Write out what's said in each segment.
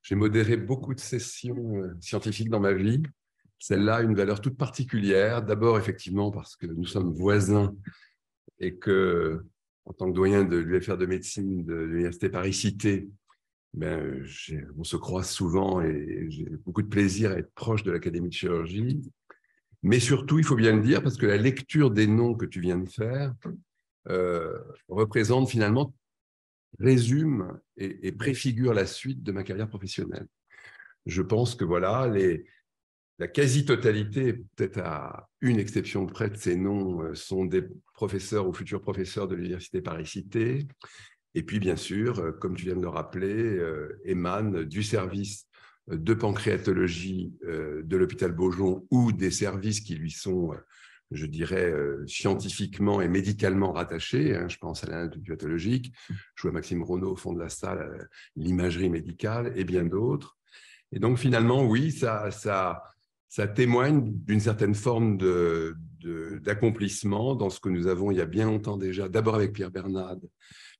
J'ai modéré beaucoup de sessions scientifiques dans ma vie. Celle-là a une valeur toute particulière. D'abord, effectivement, parce que nous sommes voisins et que, en tant que doyen de l'UFR de médecine de l'Université Paris-Cité, ben, on se croise souvent et j'ai beaucoup de plaisir à être proche de l'Académie de chirurgie. Mais surtout, il faut bien le dire, parce que la lecture des noms que tu viens de faire représente finalement, résume et préfigure la suite de ma carrière professionnelle. Je pense que voilà, la quasi-totalité, peut-être à une exception près de ces noms, sont des professeurs ou futurs professeurs de l'Université Paris-Cité. Et puis, bien sûr, comme tu viens de le rappeler, émanent du service de pancréatologie de l'hôpital Beaujon ou des services qui lui sont, je dirais, scientifiquement et médicalement rattachés. Je pense à l'anatomie pathologique, je vois Maxime Renaud au fond de la salle, l'imagerie médicale et bien d'autres. Et donc, finalement, oui, ça témoigne d'une certaine forme d'accomplissement dans ce que nous avons il y a bien longtemps déjà, d'abord avec Pierre Bernade,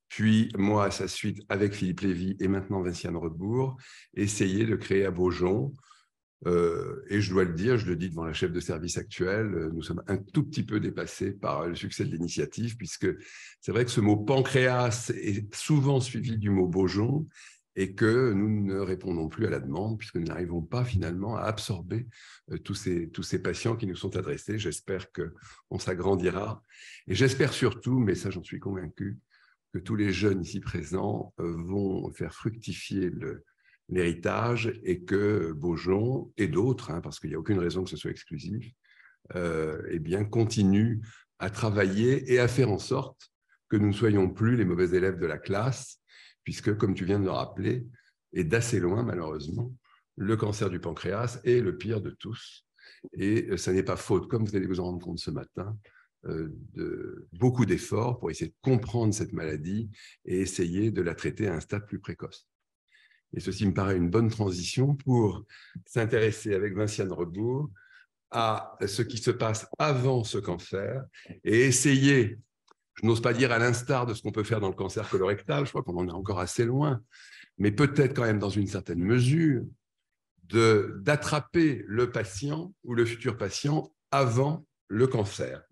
puis moi à sa suite avec Philippe Lévy et maintenant Vinciane Rebourg, essayer de créer à Beaujon. Et je dois le dire, je le dis devant la chef de service actuelle, nous sommes un tout petit peu dépassés par le succès de l'initiative, puisque c'est vrai que ce mot pancréas est souvent suivi du mot Beaujon, et que nous ne répondons plus à la demande, puisque nous n'arrivons pas finalement à absorber tous ces patients qui nous sont adressés. J'espère qu'on s'agrandira. Et j'espère surtout, mais ça j'en suis convaincu, que tous les jeunes ici présents vont faire fructifier l'héritage et que Beaujon et d'autres, parce qu'il n'y a aucune raison que ce soit exclusif, eh bien, continuent à travailler et à faire en sorte que nous ne soyons plus les mauvais élèves de la classe, puisque, comme tu viens de le rappeler, et d'assez loin, malheureusement, le cancer du pancréas est le pire de tous. Et ça n'est pas faute, comme vous allez vous en rendre compte ce matin, de beaucoup d'efforts pour essayer de comprendre cette maladie et essayer de la traiter à un stade plus précoce. Et ceci me paraît une bonne transition pour s'intéresser avec Vinciane Rebourg à ce qui se passe avant ce cancer et essayer, je n'ose pas dire à l'instar de ce qu'on peut faire dans le cancer colorectal, je crois qu'on en est encore assez loin, mais peut-être quand même dans une certaine mesure, d'attraper le patient ou le futur patient avant le cancer,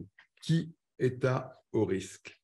qui est à haut risque.